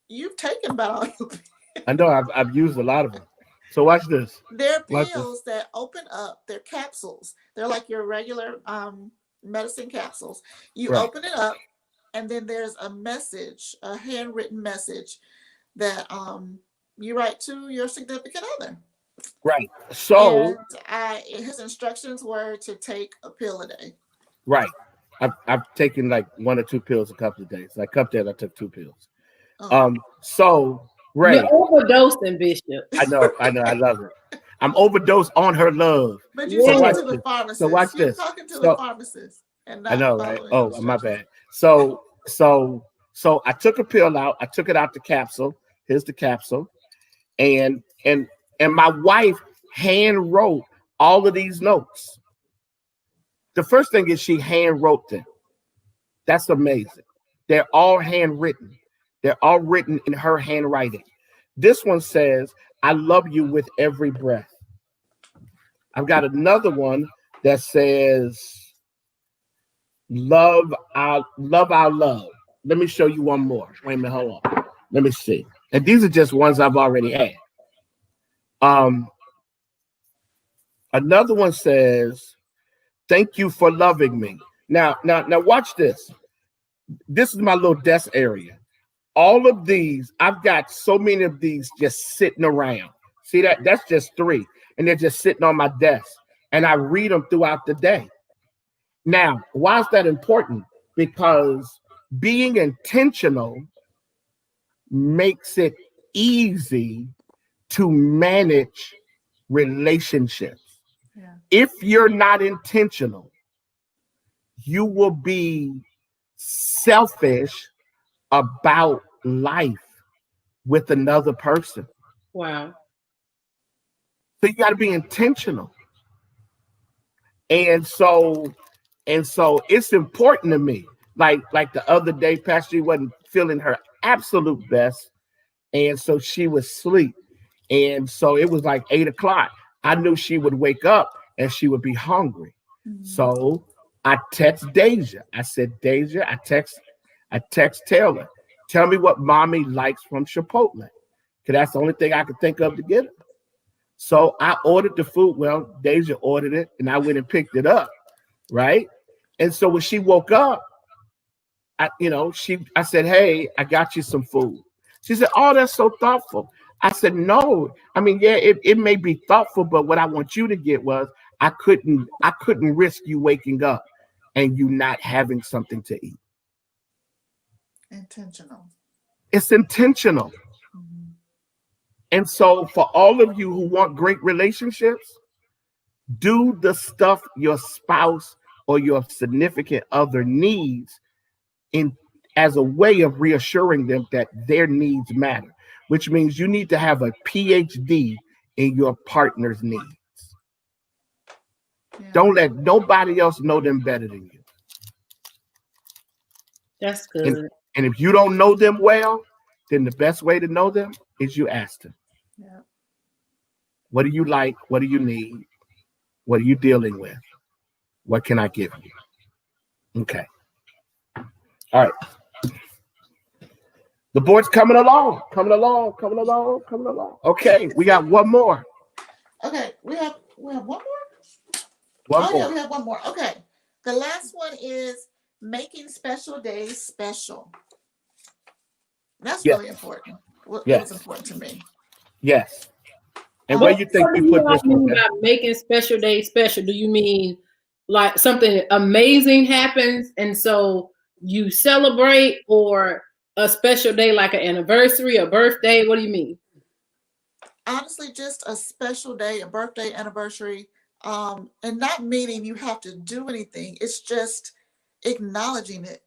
you've taken about all your pills. I know I've used a lot of them. So watch this. They're pills that open up. They're capsules. They're like your regular medicine capsules. You open it up, and then there's a message, a handwritten message that you write to your significant other. Right. So his instructions were to take a pill a day. Right. I've taken like 1 or 2 pills a couple of days. Like a couple days, I took 2 pills. So Ray, you're overdosing, Bishop. I know, I love it. I'm overdosed on her love. But you're talking to the pharmacist. So watch you're this. talking to the pharmacist. And not I know, right? Oh, my bad. So I took a pill out. I took it out the capsule. Here's the capsule. And my wife hand wrote all of these notes. The first thing is she hand wrote them. That's amazing. They're all handwritten. They're all written in her handwriting. This one says, "I love you with every breath." I've got another one that says, love our love. Let me show you one more. Wait a minute, hold on. Let me see. And these are just ones I've already had. Another one says, "Thank you for loving me." Now watch this. This is my little desk area. All of these, I've got so many of these just sitting around. See that? That's just 3. And they're just sitting on my desk. And I read them throughout the day. Now, why is that important? Because being intentional makes it easy to manage relationships. Yeah. If you're not intentional, you will be selfish about life with another person. Wow. So you got to be intentional. And so it's important to me. Like the other day, Pastor G wasn't feeling her absolute best. And so she was asleep. And so it was like 8 o'clock. I knew she would wake up and she would be hungry. Mm-hmm. So I text Deja. I said, Deja, I text Taylor. Tell me what mommy likes from Chipotle. Because that's the only thing I could think of to get her. So I ordered the food. Well, Deja ordered it and I went and picked it up. Right. And so when she woke up, I said, "Hey, I got you some food." She said, "Oh, that's so thoughtful." I said, "No, I mean, yeah, it may be thoughtful, but what I want you to get was I couldn't risk you waking up and you not having something to eat." Intentional. It's intentional. Mm-hmm. And so for all of you who want great relationships, Do the stuff your spouse or your significant other needs in as a way of reassuring them that their needs matter, which means you need to have a PhD in your partner's needs. Yeah. Don't let nobody else know them better than you. That's good. And if you don't know them well, then the best way to know them is you ask them. Yeah. What do you like? What do you need? What are you dealing with? What can I give you? Okay. All right. The board's coming along. Okay, we got one more. Okay, we have one more. One Yeah, more. we have one more. Okay, the last one is making special days special. That's Yes. really important. It Yes. was important to me. Yes. And where you think What do we you put this mean one? by making special days special? Do you mean like something amazing happens and so you celebrate, or a special day like an anniversary, a birthday? What do you mean? Honestly, just a special day, a birthday, anniversary, and not meaning you have to do anything. It's just acknowledging it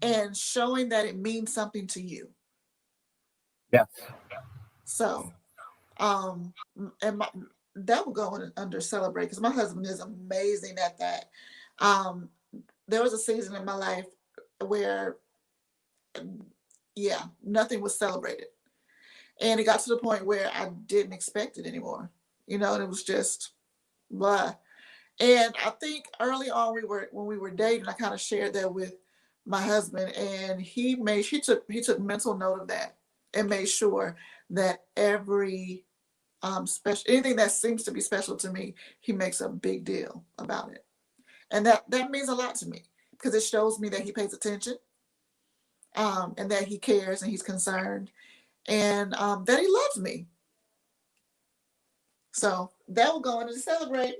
and showing that it means something to you. Yes. So, and that will go under celebrate because my husband is amazing at that. There was a season in my life where, yeah, nothing was celebrated. And it got to the point where I didn't expect it anymore, and it was just blah. And I think early on when we were dating, I kind of shared that with my husband, and he took mental note of that and made sure that every special anything that seems to be special to me, he makes a big deal about it. And that means a lot to me because it shows me that he pays attention, and that he cares and he's concerned, and that he loves me. So that will go into celebrate.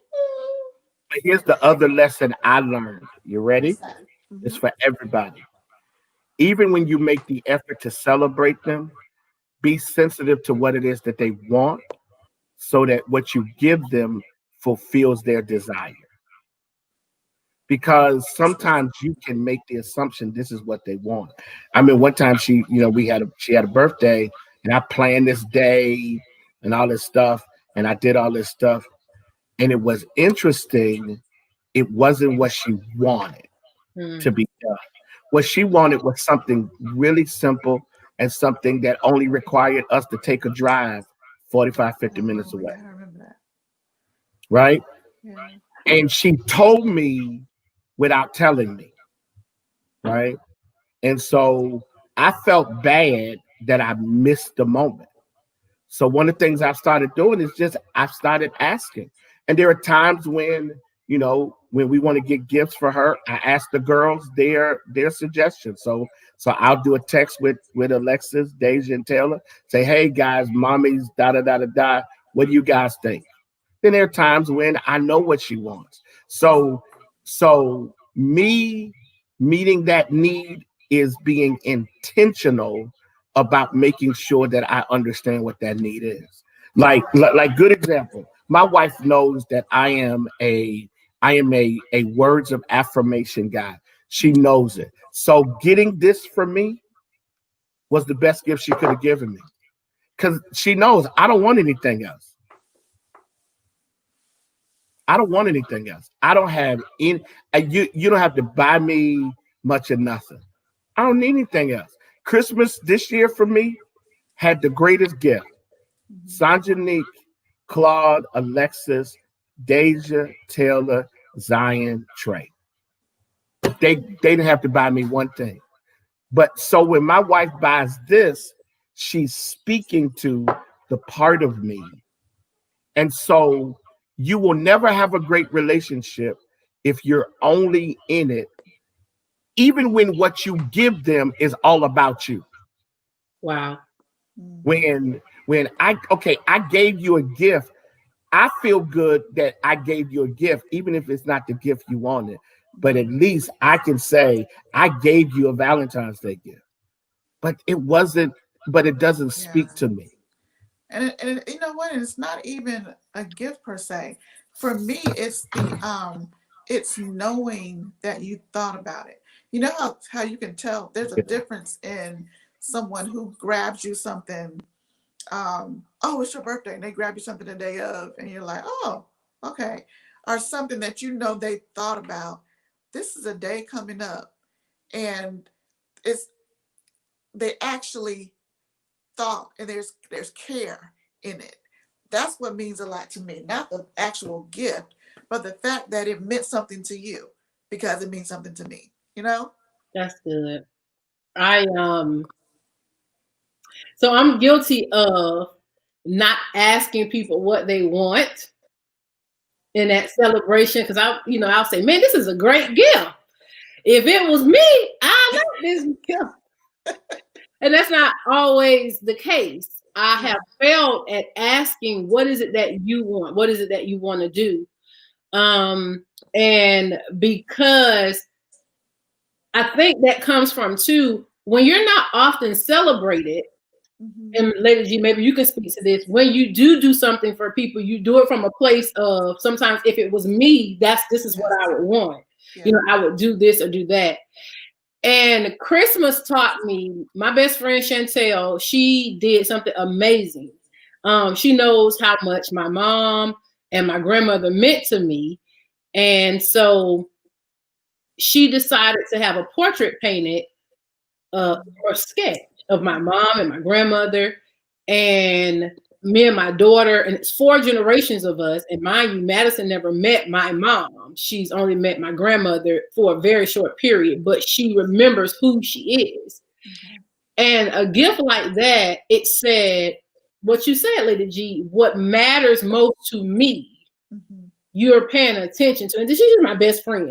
But here's the other lesson I learned. You ready? Mm-hmm. It's for everybody. Even when you make the effort to celebrate them, be sensitive to what it is that they want so that what you give them fulfills their desire. Because sometimes you can make the assumption this is what they want. I mean, one time she had a birthday and I planned this day and all this stuff and I did all this stuff and it was interesting. It wasn't what she wanted to be done. What she wanted was something really simple and something that only required us to take a drive 45, 50 minutes away. I remember that. Right? Yeah. And she told me without telling me. Right? And so I felt bad that I missed the moment. So one of the things I've started doing is I've started asking. And there are times when we want to get gifts for her, I ask the girls their suggestions. So I'll do a text with Alexis, Deja, and Taylor. Say, hey guys, mommy's da da da da da. What do you guys think? Then there are times when I know what she wants. So me meeting that need is being intentional about making sure that I understand what that need is. Like good example. My wife knows that I am a words of affirmation guy. She knows it. So getting this for me was the best gift she could have given me. Because she knows I don't want anything else. I don't want anything else. I don't have any, you don't have to buy me much of nothing. I don't need anything else. Christmas this year for me had the greatest gift. Sanjanique, Claude, Alexis, Deja, Taylor, Zion, Trey. They didn't have to buy me one thing. But so when my wife buys this, she's speaking to the part of me. And so you will never have a great relationship if you're only in it, even when what you give them is all about you. Wow. When I gave you a gift, I feel good that I gave you a gift, even if it's not the gift you wanted. But at least I can say I gave you a Valentine's Day gift. But it doesn't speak to me. And you know what? It's not even a gift per se. For me, it's knowing that you thought about it. You know how you can tell there's a difference in someone who grabs you something. Oh, it's your birthday, and they grab you something the day of, and you're like, oh, okay, or something that you know they thought about. This is a day coming up, and they actually thought, and there's care in it. That's what means a lot to me, not the actual gift, but the fact that it meant something to you because it means something to me, you know? That's good. So I'm guilty of not asking people what they want in that celebration, because I'll say, man, this is a great gift. If it was me, I like this gift. And that's not always the case. I have failed at asking, what is it that you want? What is it that you want to do? And because I think that comes from too, when you're not often celebrated, and Lady G, maybe you can speak to this. When you do something for people, you do it from a place of, sometimes if it was me, this is what I would want. Yeah. I would do this or do that. And Christmas taught me, my best friend Chantel, she did something amazing. She knows how much my mom and my grandmother meant to me. And so she decided to have a portrait painted or sketch of my mom and my grandmother and me and my daughter. And it's 4 generations of us. And mind you, Madison never met my mom. She's only met my grandmother for a very short period, but she remembers who she is. And a gift like that, it said, what you said, Lady G, what matters most to me, you're paying attention to. And she's my best friend,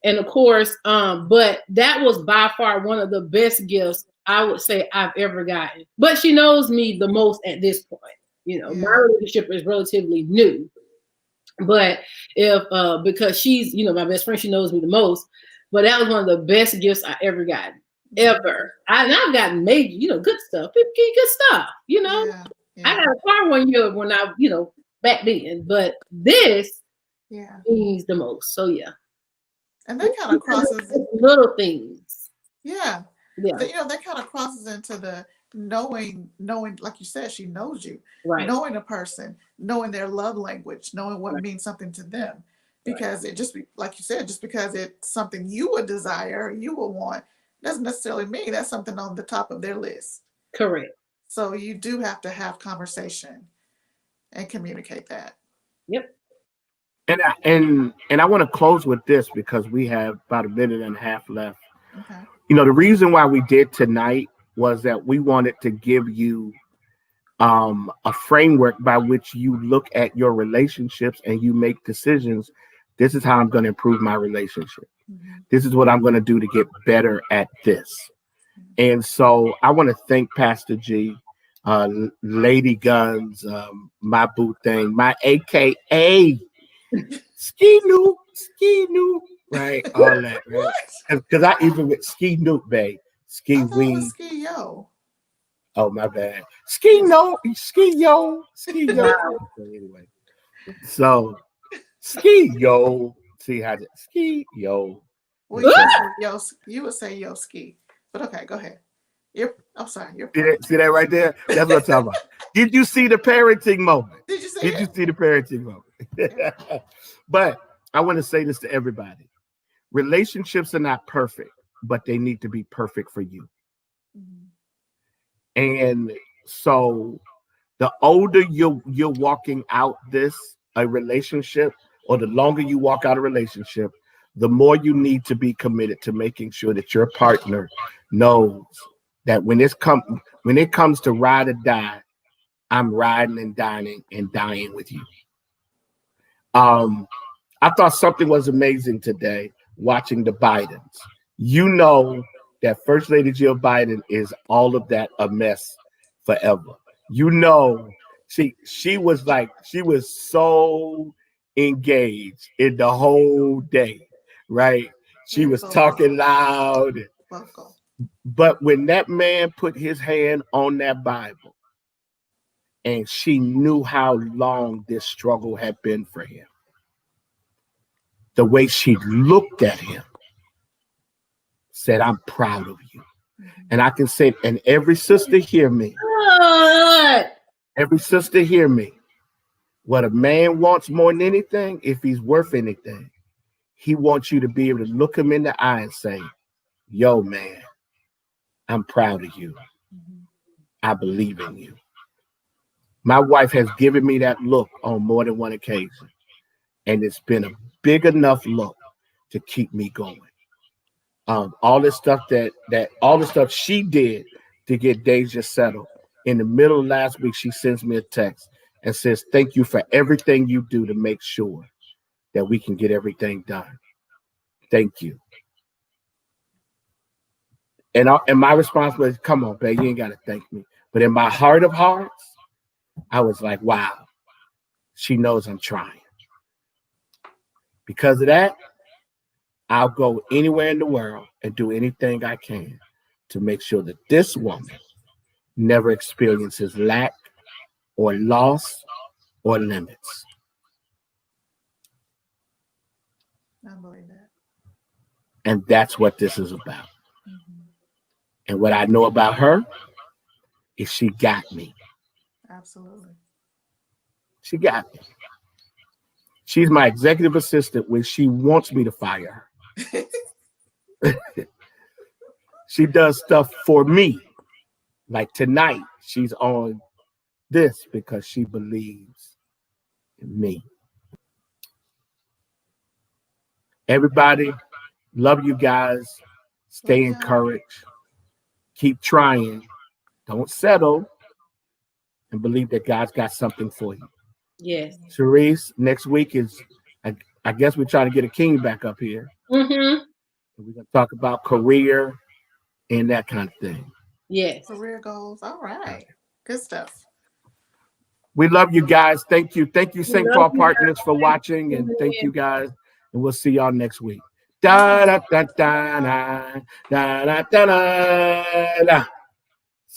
and of course, but that was by far one of the best gifts I would say I've ever gotten. But she knows me the most at this point. My relationship is relatively new. But because she's, my best friend, she knows me the most. But that was one of the best gifts I ever got, ever. I've gotten major, good stuff. People get good stuff, I got a car one year when I, back then. But this means the most. So yeah. And that kind of crosses little things. Yeah. That kind of crosses into the knowing, like you said, she knows you, right? Knowing a person, knowing their love language, knowing what means something to them, because it just, like you said, just because it's something you would desire, you would want, doesn't necessarily mean that's something on the top of their list. Correct. So you do have to have conversation and communicate that. Yep. And I want to close with this because we have about a minute and a half left. Okay. The reason why we did tonight was that we wanted to give you a framework by which you look at your relationships and you make decisions. This is how I'm going to improve my relationship. This is what I'm going to do to get better at this. And so I want to thank Pastor G, Lady Guns, my boo thing, my AKA Ski Noop, right? All that, right? Because I even with Ski Noop, babe. Ski Wee. Ski Yo. Oh, my bad. Ski Yo. Anyway, so Ski Yo. See how Ski Yo. Well, you would say Yo Ski, but okay, go ahead. I'm sorry. See that right there? That's what I'm talking about. Did you see the parenting moment? Did you see the parenting moment? But I want to say this to everybody. Relationships are not perfect, but they need to be perfect for you. And so the older you're walking out a relationship, or the longer you walk out a relationship, the more you need to be committed to making sure that your partner knows that when it comes to ride or die, I'm riding and dining and dying with you. I thought something was amazing today watching the Bidens. That First Lady Jill Biden is all of that a mess forever. She was so engaged in the whole day, right? She was talking loud. But when that man put his hand on that Bible, and she knew how long this struggle had been for him, the way she looked at him, said, I'm proud of you. And I can say, and every sister hear me. Every sister hear me. What a man wants more than anything, if he's worth anything, he wants you to be able to look him in the eye and say, yo, man, I'm proud of you. I believe in you. My wife has given me that look on more than one occasion. And it's been a big enough look to keep me going. All the stuff all the stuff she did to get Deja settled. In the middle of last week, she sends me a text and says, thank you for everything you do to make sure that we can get everything done. Thank you. And my response was, come on, babe, you ain't got to thank me. But in my heart of hearts, I was like, wow, she knows I'm trying. Because of that, I'll go anywhere in the world and do anything I can to make sure that this woman never experiences lack or loss or limits. I believe that. And that's what this is about. And what I know about her is she got me. Absolutely. She got me. She's my executive assistant when she wants me to fire her. She does stuff for me. Like tonight, she's on this because she believes in me. Everybody, love you guys. Stay encouraged. Keep trying. Don't settle. And believe that God's got something for you. Yes. Sharice, next week is, I guess we're trying to get a king back up here. Mm-hmm. And we're going to talk about career and that kind of thing. Yes. Career goals. All right. Good stuff. We love you guys. Thank you. Thank you, St. Paul partners, for watching. And thank you guys. And we'll see y'all next week. Da da da da da da da da da da.